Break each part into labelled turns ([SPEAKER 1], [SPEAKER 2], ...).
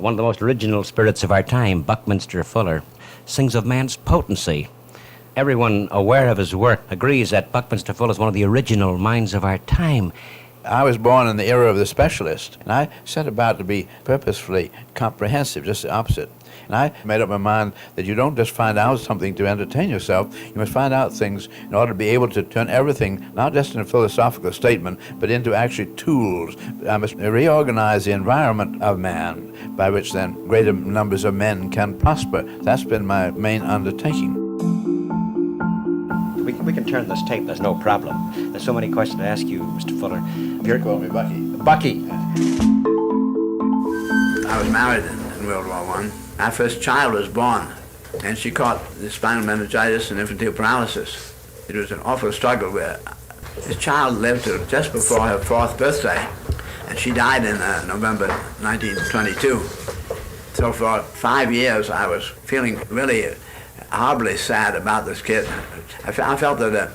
[SPEAKER 1] one of the most original spirits of our time, Buckminster Fuller, sings of man's potency. Everyone aware of his work agrees that Buckminster Fuller is one of the original minds of our time.
[SPEAKER 2] I was born in the era of the specialist, and I set about to be purposefully comprehensive, just the opposite. And I made up my mind that you don't just find out something to entertain yourself, you must find out things in order to be able to turn everything, not just in a philosophical statement, but into actually tools. I must reorganize the environment of man, by which then greater numbers of men can prosper. That's been my main undertaking.
[SPEAKER 1] We can turn this tape, there's no problem. There's so many questions to ask you, Mr. Fuller.
[SPEAKER 2] You call me Bucky.
[SPEAKER 1] Bucky.
[SPEAKER 3] I was married in World War I. Our first child was born, and she caught the spinal meningitis and infantile paralysis. It was an awful struggle where this child lived to just before her 4th birthday, and she died in November 1922. So for 5 years I was feeling really horribly sad about this kid. I felt that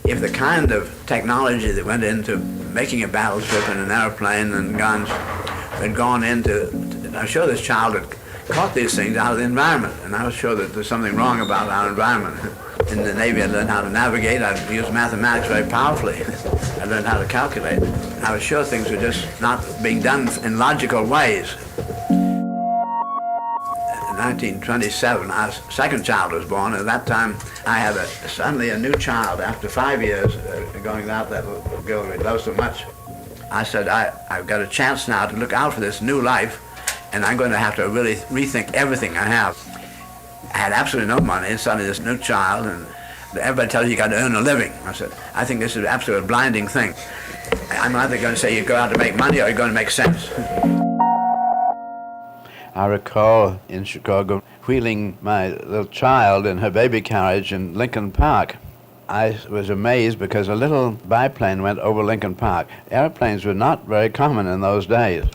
[SPEAKER 3] if the kind of technology that went into making a battleship and an airplane and guns had gone into, I'm sure this child had caught these things out of the environment, and I was sure that there's something wrong about our environment. In the Navy I learned how to navigate, I used mathematics very powerfully. I learned how to calculate. I was sure things were just not being done in logical ways. In 1927, our second child was born. At that time, I had suddenly a new child after 5 years going without that little girl we loved so much. I said, I've got a chance now to look out for this new life, and I'm going to have to really rethink everything I have. I had absolutely no money, and suddenly this new child, and everybody tells you got to earn a living. I said, I think this is an absolute blinding thing. I'm either going to say you go out to make money or you're going to make sense.
[SPEAKER 2] I recall in Chicago wheeling my little child in her baby carriage in Lincoln Park. I was amazed because a little biplane went over Lincoln Park. Airplanes were not very common in those days.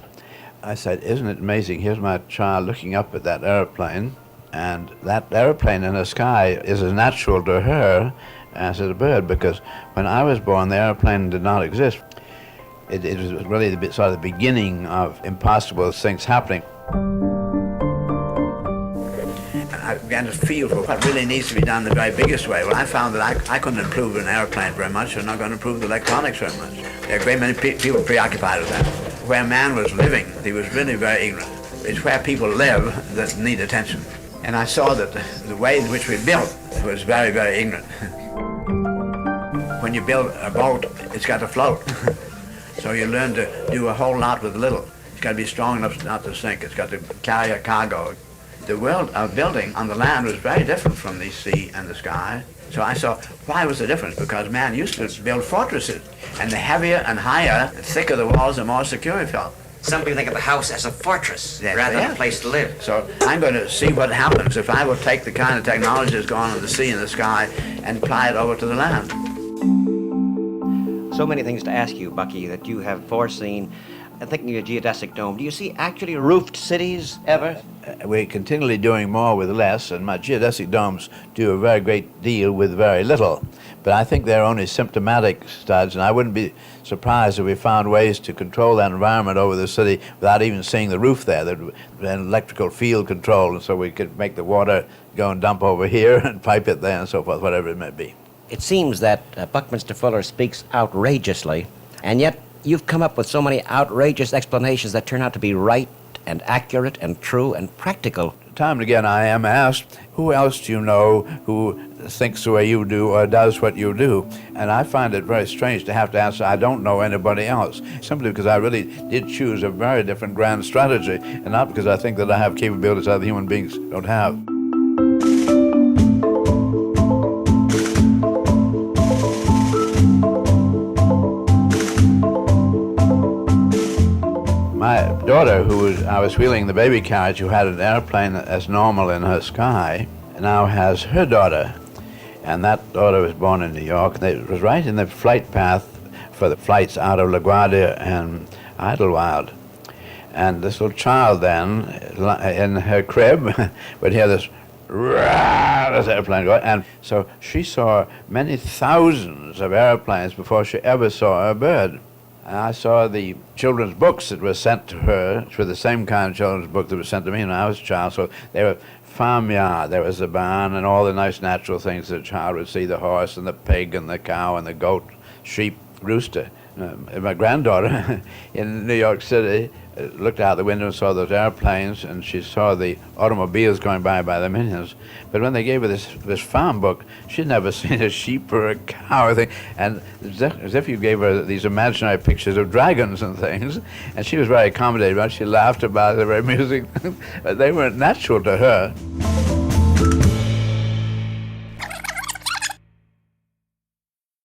[SPEAKER 2] I said, isn't it amazing? Here's my child looking up at that airplane, and that airplane in the sky is as natural to her as a bird, because when I was born, the airplane did not exist. It was really sort of the beginning of impossible things happening.
[SPEAKER 3] I began to feel for what really needs to be done the very biggest way. Well, I found that I couldn't improve an airplane very much. I'm not going to improve the electronics very much. There are a great many people preoccupied with that. Where man was living, he was really very ignorant. It's where people live that need attention. And I saw that the way in which we built was very, very ignorant. When you build a boat, it's got to float. So you learn to do a whole lot with little. It's got to be strong enough not to sink. It's got to carry a cargo. The world of building on the land was very different from the sea and the sky. So I saw, why was the difference? Because man used to build fortresses, and the heavier and higher, the thicker the walls, the more secure he felt.
[SPEAKER 1] Some people think of the house as a fortress rather than a place to live.
[SPEAKER 3] So I'm going to see what happens if I will take the kind of technology that's gone on the sea and the sky and apply it over to the land.
[SPEAKER 1] So many things to ask you, Bucky, that you have foreseen. Thinking of a geodesic dome, do you see actually roofed cities ever?
[SPEAKER 2] We're continually doing more with less, and my geodesic domes do a very great deal with very little. But I think they're only symptomatic studs, and I wouldn't be surprised if we found ways to control that environment over the city without even seeing the roof there, an electrical field control, and so we could make the water go and dump over here and pipe it there and so forth, whatever it may be.
[SPEAKER 1] It seems that Buckminster Fuller speaks outrageously, and yet you've come up with so many outrageous explanations that turn out to be right and accurate and true and practical.
[SPEAKER 2] Time and again I am asked, who else do you know who thinks the way you do or does what you do? And I find it very strange to have to answer, I don't know anybody else, simply because I really did choose a very different grand strategy, and not because I think that I have capabilities other human beings don't have. My daughter, I was wheeling the baby carriage, who had an airplane as normal in her sky, now has her daughter. And that daughter was born in New York. It was right in the flight path for the flights out of LaGuardia and Idlewild. And this little child then, in her crib, would hear this airplane go. And so she saw many thousands of airplanes before she ever saw a bird. I saw the children's books that were sent to her, which were the same kind of children's book that was sent to me when I was a child. So they were farmyard. There was the barn and all the nice natural things that a child would see, the horse and the pig and the cow and the goat, sheep, rooster. My granddaughter in New York City looked out the window and saw those airplanes, and she saw the automobiles going by the millions. But when they gave her this farm book, she'd never seen a sheep or a cow or thing. And as if you gave her these imaginary pictures of dragons and things, and she was very accommodating about it. She laughed about it, very amusing. But they weren't natural to her.